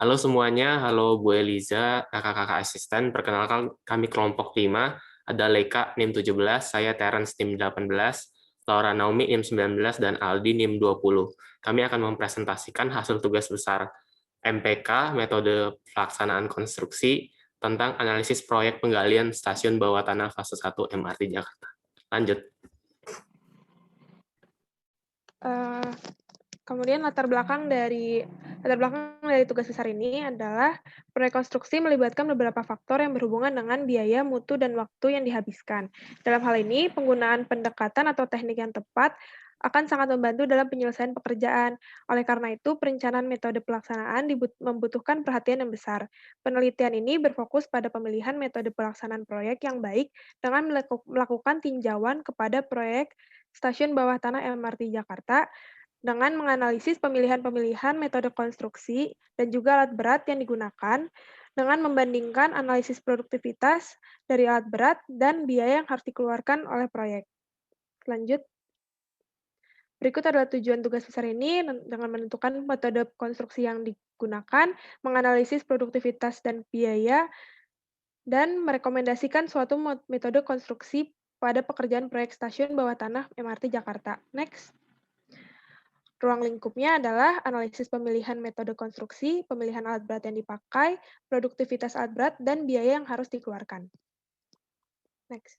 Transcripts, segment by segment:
Halo semuanya, halo Bu Eliza, kakak-kakak asisten. Perkenalkan kami kelompok 5, ada Leka NIM 17, saya Terence NIM 18, Laura Naomi NIM 19, dan Aldi NIM 20. Kami akan mempresentasikan hasil tugas besar MPK, metode pelaksanaan konstruksi, tentang analisis proyek penggalian stasiun bawah tanah fase 1 MRT Jakarta. Lanjut. Kemudian latar belakang dari tugas besar ini adalah rekonstruksi melibatkan beberapa faktor yang berhubungan dengan biaya, mutu, dan waktu yang dihabiskan. Dalam hal ini, penggunaan pendekatan atau teknik yang tepat akan sangat membantu dalam penyelesaian pekerjaan. Oleh karena itu, perencanaan metode pelaksanaan membutuhkan perhatian yang besar. Penelitian ini berfokus pada pemilihan metode pelaksanaan proyek yang baik dengan melakukan tinjauan kepada proyek stasiun bawah tanah MRT Jakarta dengan menganalisis pemilihan-pemilihan metode konstruksi dan juga alat berat yang digunakan, dengan membandingkan analisis produktivitas dari alat berat dan biaya yang harus dikeluarkan oleh proyek. Lanjut, berikut adalah tujuan tugas besar ini dengan menentukan metode konstruksi yang digunakan, menganalisis produktivitas dan biaya, dan merekomendasikan suatu metode konstruksi pada pekerjaan proyek stasiun bawah tanah MRT Jakarta. Next. Ruang lingkupnya adalah analisis pemilihan metode konstruksi, pemilihan alat berat yang dipakai, produktivitas alat berat, dan biaya yang harus dikeluarkan. Next.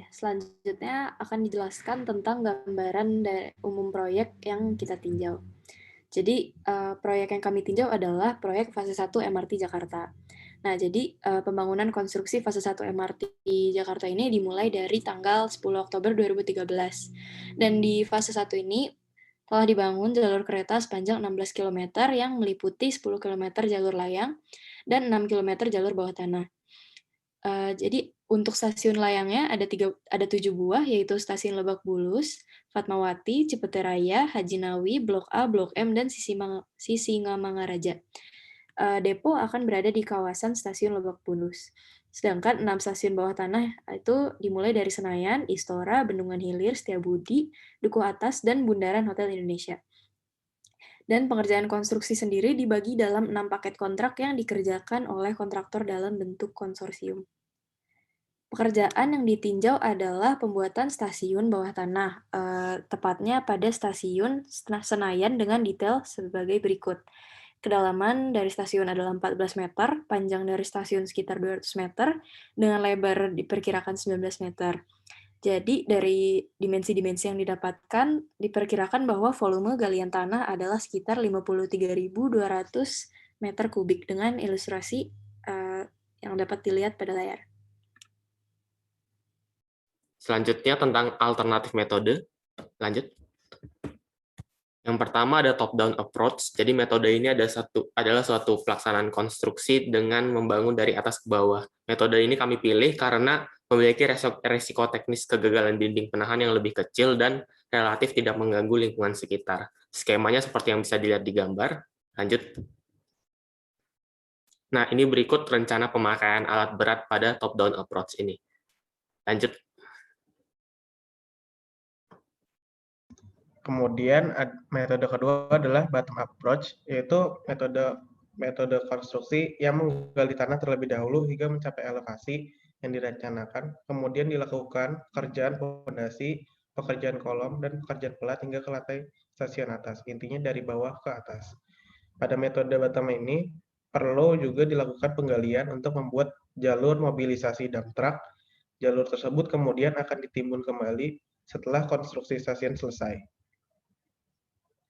Selanjutnya akan dijelaskan tentang gambaran umum proyek yang kita tinjau. Jadi, proyek yang kami tinjau adalah proyek fase 1 MRT Jakarta. Nah, jadi pembangunan konstruksi fase 1 MRT Jakarta ini dimulai dari tanggal 10 Oktober 2013. Dan di fase 1 ini telah dibangun jalur kereta sepanjang 16 km yang meliputi 10 km jalur layang dan 6 km jalur bawah tanah. Jadi untuk stasiun layangnya ada 7 buah, yaitu Stasiun Lebak Bulus, Fatmawati, Cipete Raya, Haji Nawi, Blok A, Blok M, dan Sisingamangaraja. Depo akan berada di kawasan Stasiun Lebak Bulus. Sedangkan 6 stasiun bawah tanah itu dimulai dari Senayan, Istora, Bendungan Hilir, Setiabudi, Dukuh Atas, dan Bundaran Hotel Indonesia. Dan pengerjaan konstruksi sendiri dibagi dalam 6 paket kontrak yang dikerjakan oleh kontraktor dalam bentuk konsorsium. Pekerjaan yang ditinjau adalah pembuatan stasiun bawah tanah, tepatnya pada stasiun Senayan dengan detail sebagai berikut. Kedalaman dari stasiun adalah 14 meter, panjang dari stasiun sekitar 200 meter, dengan lebar diperkirakan 19 meter. Jadi dari dimensi-dimensi yang didapatkan, diperkirakan bahwa volume galian tanah adalah sekitar 53.200 meter kubik dengan ilustrasi yang dapat dilihat pada layar. Selanjutnya tentang alternatif metode. Lanjut. Yang pertama ada top-down approach. Jadi metode ini adalah suatu pelaksanaan konstruksi dengan membangun dari atas ke bawah. Metode ini kami pilih karena memiliki resiko teknis kegagalan dinding penahan yang lebih kecil dan relatif tidak mengganggu lingkungan sekitar. Skemanya seperti yang bisa dilihat di gambar. Lanjut. Nah, ini berikut rencana pemakaian alat berat pada top-down approach ini. Lanjut. Kemudian metode kedua adalah bottom approach, yaitu metode konstruksi yang menggali tanah terlebih dahulu hingga mencapai elevasi yang direncanakan, kemudian dilakukan pekerjaan fondasi, pekerjaan kolom, dan pekerjaan pelat hingga ke lantai stasiun atas, intinya dari bawah ke atas. Pada metode bottom ini, perlu juga dilakukan penggalian untuk membuat jalur mobilisasi dump truck. Jalur tersebut kemudian akan ditimbun kembali setelah konstruksi stasiun selesai.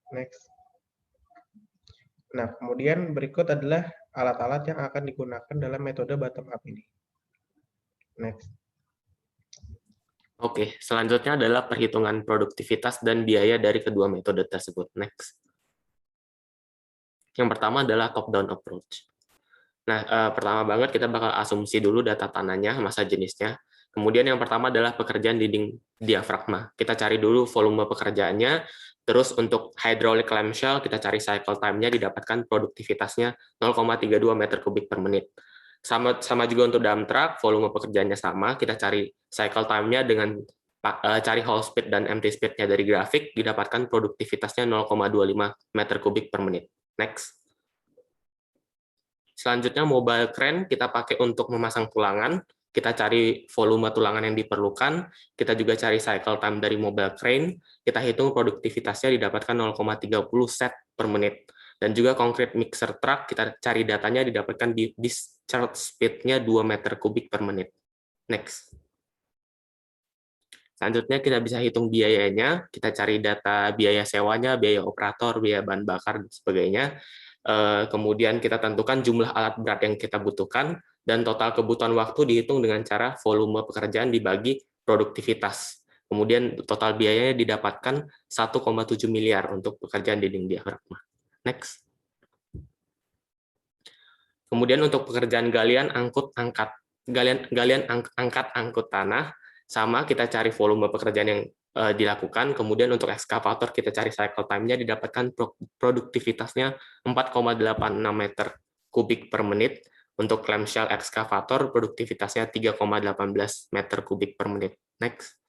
Next. Nah, kemudian berikut adalah alat-alat yang akan digunakan dalam metode bottom up ini. Next. Oke, selanjutnya adalah perhitungan produktivitas dan biaya dari kedua metode tersebut. Next. Yang pertama adalah top-down approach. Nah, pertama banget kita bakal asumsi dulu data tanahnya, masa jenisnya. Kemudian yang pertama adalah pekerjaan dinding diafragma. Kita cari dulu volume pekerjaannya, terus untuk hydraulic clamshell kita cari cycle time-nya, didapatkan produktivitasnya 0,32 meter kubik per menit. Sama juga untuk dump truck, volume pekerjaannya sama, kita cari cycle time-nya dengan cari hole speed dan empty speed-nya dari grafik, didapatkan produktivitasnya 0,25 meter kubik per menit. Next. Selanjutnya mobile crane kita pakai untuk memasang tulangan. Kita cari volume tulangan yang diperlukan. Kita juga cari cycle time dari mobile crane. Kita hitung produktivitasnya didapatkan 0,30 set per menit. Dan juga concrete mixer truck, kita cari datanya didapatkan di discharge speed-nya 2 meter kubik per menit. Next. Selanjutnya kita bisa hitung biayanya, kita cari data biaya sewanya, biaya operator, biaya bahan bakar, dan sebagainya. Kemudian kita tentukan jumlah alat berat yang kita butuhkan, dan total kebutuhan waktu dihitung dengan cara volume pekerjaan dibagi produktivitas. Kemudian total biayanya didapatkan 1,7 miliar untuk pekerjaan dinding diafragma. Next. Kemudian untuk pekerjaan galian angkat angkut tanah, sama kita cari volume pekerjaan yang dilakukan, kemudian untuk ekskavator kita cari cycle time-nya didapatkan produktivitasnya 4,86 meter kubik per menit, untuk clamshell ekskavator produktivitasnya 3,18 meter kubik per menit. Next.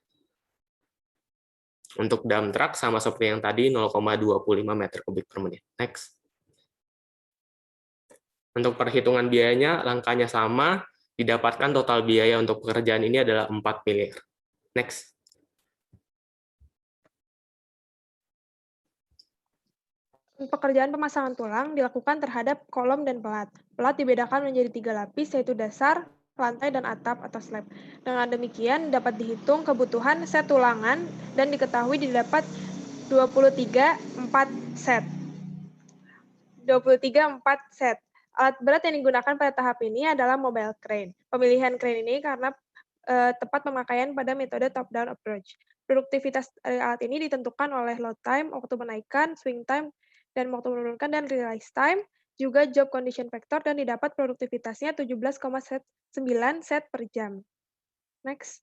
Untuk dump truck sama seperti yang tadi 0,25 meter kubik per menit. Next. Untuk perhitungan biayanya, langkahnya sama, didapatkan total biaya untuk pekerjaan ini adalah 4 miliar. Next. Pekerjaan pemasangan tulang dilakukan terhadap kolom dan pelat. Pelat dibedakan menjadi 3 lapis, yaitu dasar, lantai, dan atap atau slab. Dengan demikian, dapat dihitung kebutuhan set tulangan dan diketahui didapat 23,4 set. 23,4 set. Alat berat yang digunakan pada tahap ini adalah mobile crane. Pemilihan crane ini karena tepat pemakaian pada metode top-down approach. Produktivitas alat ini ditentukan oleh load time, waktu menaikkan, swing time, dan waktu menurunkan, dan release time, juga job condition factor, dan didapat produktivitasnya 17,9 set per jam. Next.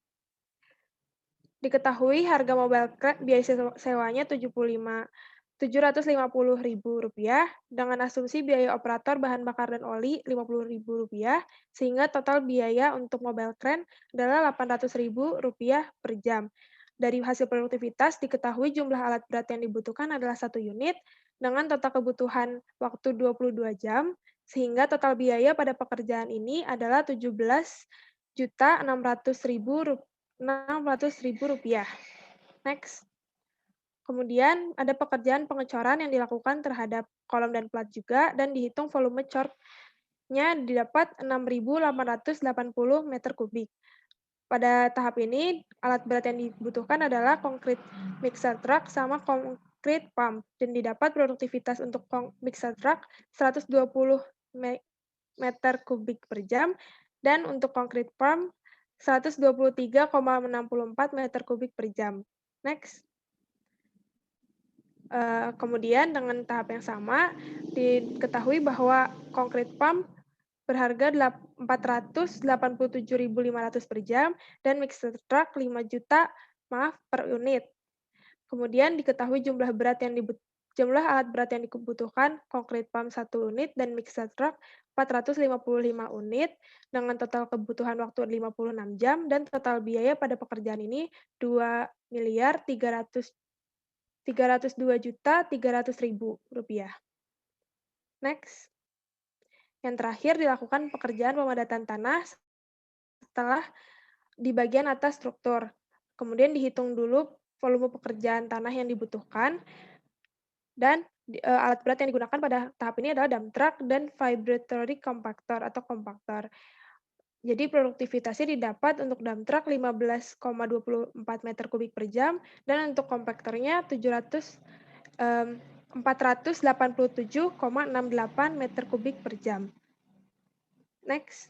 Diketahui harga mobile crane biaya sewanya Rp750.000 dengan asumsi biaya operator bahan bakar dan oli Rp50.000, sehingga total biaya untuk mobile crane adalah Rp800.000 per jam. Dari hasil produktivitas diketahui jumlah alat berat yang dibutuhkan adalah 1 unit dengan total kebutuhan waktu 22 jam, sehingga total biaya pada pekerjaan ini adalah Rp17.600.000. Next. Kemudian ada pekerjaan pengecoran yang dilakukan terhadap kolom dan pelat juga, dan dihitung volume core-nya didapat 6.880 meter kubik. Pada tahap ini, alat berat yang dibutuhkan adalah concrete mixer truck sama concrete pump, dan didapat produktivitas untuk mixer truck 120 meter kubik per jam, dan untuk concrete pump 123,64 meter kubik per jam. Next. Kemudian dengan tahap yang sama, diketahui bahwa concrete pump berharga Rp487.500 per jam, dan mixer truck 5 juta per unit. Kemudian diketahui jumlah alat berat yang dibutuhkan, concrete pump 1 unit, dan mixer truck 455 unit, dengan total kebutuhan waktu 56 jam, dan total biaya pada pekerjaan ini Rp302.300.000. Next. Yang terakhir dilakukan pekerjaan pemadatan tanah setelah di bagian atas struktur. Kemudian dihitung dulu volume pekerjaan tanah yang dibutuhkan, dan alat berat yang digunakan pada tahap ini adalah dump truck dan vibratory compactor atau kompaktor. Jadi produktivitasnya didapat untuk dump truck 15,24 meter kubik per jam, dan untuk kompaktornya 487,68 meter kubik per jam. Next.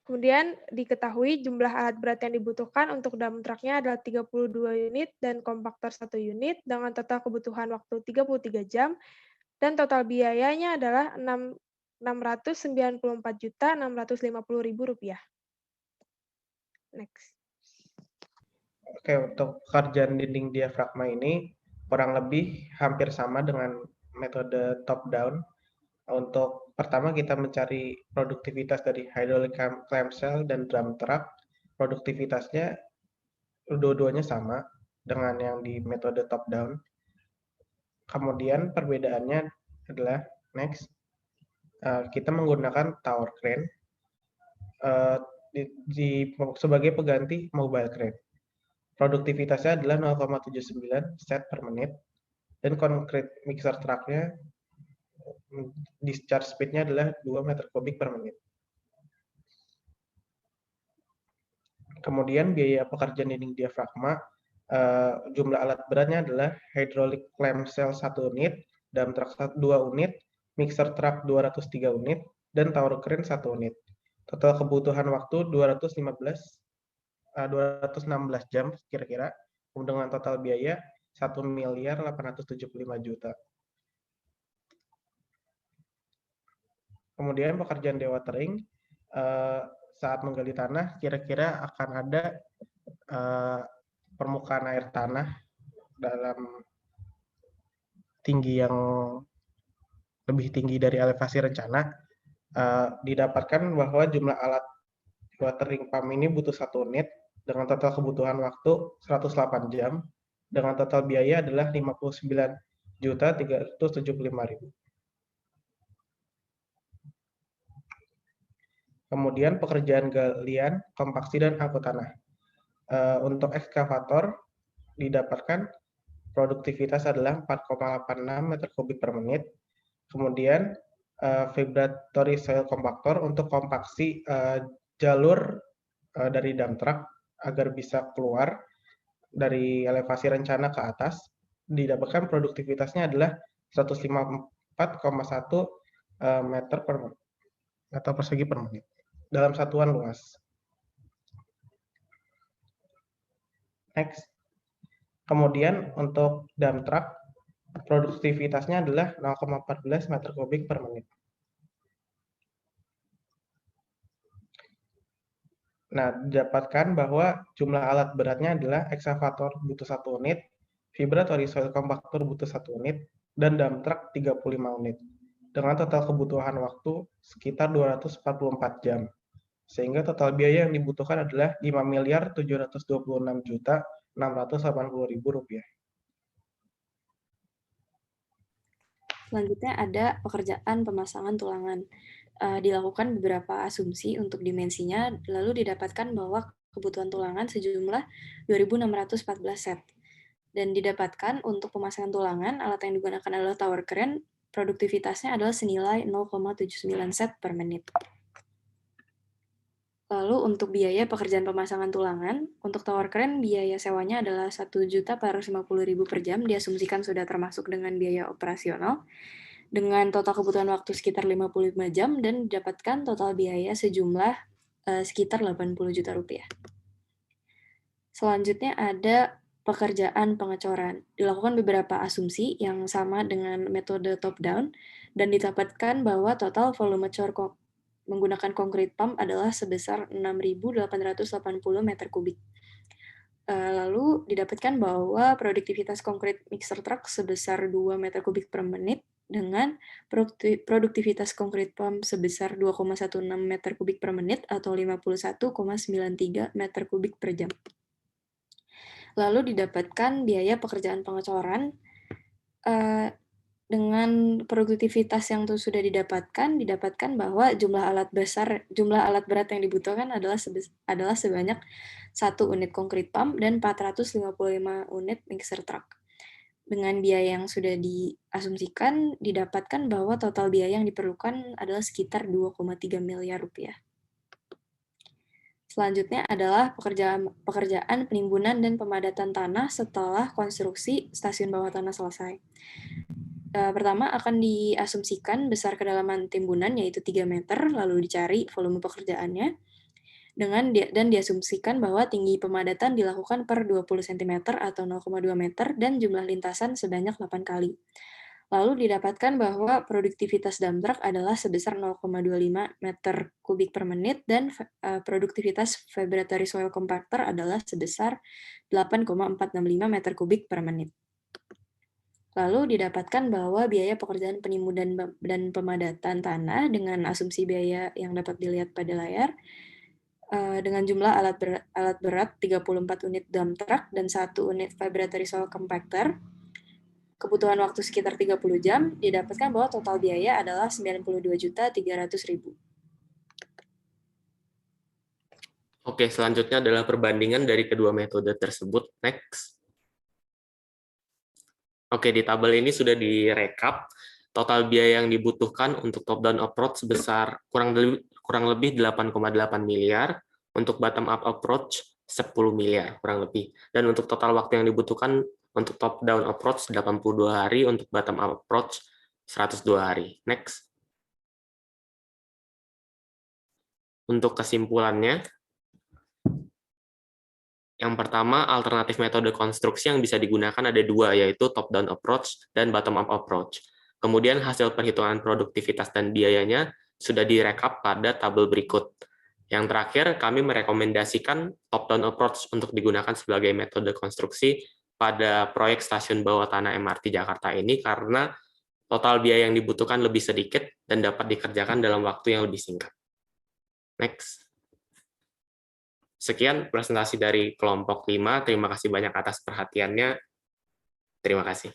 Kemudian diketahui jumlah alat berat yang dibutuhkan untuk dump truck-nya adalah 32 unit dan kompaktor 1 unit dengan total kebutuhan waktu 33 jam, dan total biayanya adalah Rp694.650.000. Next. Oke, untuk pekerjaan dinding diafragma ini kurang lebih hampir sama dengan metode top down. Untuk pertama kita mencari produktivitas dari hydraulic clamshell dan drum truck. Produktivitasnya dua-duanya sama dengan yang di metode top down. Kemudian perbedaannya adalah Next, kita menggunakan tower crane sebagai pengganti mobile crane. Produktivitasnya adalah 0,79 set per menit, dan concrete mixer truck-nya discharge speed-nya adalah 2 meter kubik per menit. Kemudian biaya pekerjaan dinding diafragma, jumlah alat beratnya adalah hydraulic clamshell 1 unit, dump truck 2 unit, mixer truck 203 unit, dan tower crane 1 unit. Total kebutuhan waktu 216 jam kira-kira, dengan total biaya 1.875 juta. Kemudian pekerjaan dewatering, saat menggali tanah kira-kira akan ada permukaan air tanah dalam tinggi yang lebih tinggi dari elevasi rencana. Didapatkan bahwa jumlah alat watering pump ini butuh 1 unit dengan total kebutuhan waktu 108 jam dengan total biaya adalah 59.375.000. Kemudian pekerjaan galian, kompaksi, dan angkut tanah. Untuk ekskavator didapatkan produktivitas adalah 4,86 meter kubik per menit. Kemudian vibratory soil compactor untuk kompaksi jalur dari dump truck agar bisa keluar dari elevasi rencana ke atas, didapatkan produktivitasnya adalah 154,1 meter persegi per menit dalam satuan luas. Next. Kemudian untuk dump truck, produktivitasnya adalah 0,14 meter kubik per menit. Nah, didapatkan bahwa jumlah alat beratnya adalah ekskavator butuh 1 unit, vibratory soil compactor butuh 1 unit, dan dump truck 35 unit. Dengan total kebutuhan waktu sekitar 244 jam. Sehingga total biaya yang dibutuhkan adalah 5.726.680.000 rupiah. Selanjutnya ada pekerjaan pemasangan tulangan. Dilakukan beberapa asumsi untuk dimensinya, lalu didapatkan bahwa kebutuhan tulangan sejumlah 2.614 set. Dan didapatkan untuk pemasangan tulangan, alat yang digunakan adalah tower crane, produktivitasnya adalah senilai 0,79 set per menit. Lalu untuk biaya pekerjaan pemasangan tulangan, untuk tower crane biaya sewanya adalah 1.450.000 per jam, diasumsikan sudah termasuk dengan biaya operasional, dengan total kebutuhan waktu sekitar 55 jam, dan didapatkan total biaya sejumlah sekitar 80 juta rupiah. Selanjutnya ada pekerjaan pengecoran. Dilakukan beberapa asumsi yang sama dengan metode top-down, dan didapatkan bahwa total volume cor menggunakan concrete pump adalah sebesar 6.880 meter kubik. Lalu didapatkan bahwa produktivitas concrete mixer truck sebesar 2 meter kubik per menit, dengan produktivitas concrete pump sebesar 2,16 meter kubik per menit atau 51,93 meter kubik per jam. Lalu didapatkan biaya pekerjaan pengecoran dengan produktivitas yang sudah didapatkan bahwa jumlah alat berat yang dibutuhkan adalah sebanyak 1 unit concrete pump dan 455 unit mixer truck. Dengan biaya yang sudah diasumsikan, didapatkan bahwa total biaya yang diperlukan adalah sekitar 2,3 miliar rupiah. Selanjutnya adalah pekerjaan penimbunan dan pemadatan tanah setelah konstruksi stasiun bawah tanah selesai. Pertama akan diasumsikan besar kedalaman timbunan yaitu 3 meter, lalu dicari volume pekerjaannya, dan diasumsikan bahwa tinggi pemadatan dilakukan per 20 cm atau 0,2 meter dan jumlah lintasan sebanyak 8 kali. Lalu didapatkan bahwa produktivitas dump truck adalah sebesar 0,25 meter kubik per menit dan produktivitas vibratory soil compactor adalah sebesar 8,465 meter kubik per menit. Lalu didapatkan bahwa biaya pekerjaan penimbunan dan pemadatan tanah dengan asumsi biaya yang dapat dilihat pada layar, dengan jumlah alat berat 34 unit dump truck dan 1 unit vibratory soil compactor, kebutuhan waktu sekitar 30 jam, didapatkan bahwa total biaya adalah 92.300.000. Oke, selanjutnya adalah perbandingan dari kedua metode tersebut. Next. Oke, di tabel ini sudah direkap total biaya yang dibutuhkan untuk top-down approach sebesar kurang lebih 8,8 miliar, untuk bottom-up approach 10 miliar, kurang lebih. Dan untuk total waktu yang dibutuhkan untuk top-down approach 82 hari, untuk bottom-up approach 102 hari. Next. Untuk kesimpulannya, yang pertama, alternatif metode konstruksi yang bisa digunakan ada dua, yaitu top-down approach dan bottom-up approach. Kemudian hasil perhitungan produktivitas dan biayanya sudah direkap pada tabel berikut. Yang terakhir, kami merekomendasikan top-down approach untuk digunakan sebagai metode konstruksi pada proyek stasiun bawah tanah MRT Jakarta ini karena total biaya yang dibutuhkan lebih sedikit dan dapat dikerjakan dalam waktu yang lebih singkat. Next. Sekian presentasi dari kelompok 5. Terima kasih banyak atas perhatiannya. Terima kasih.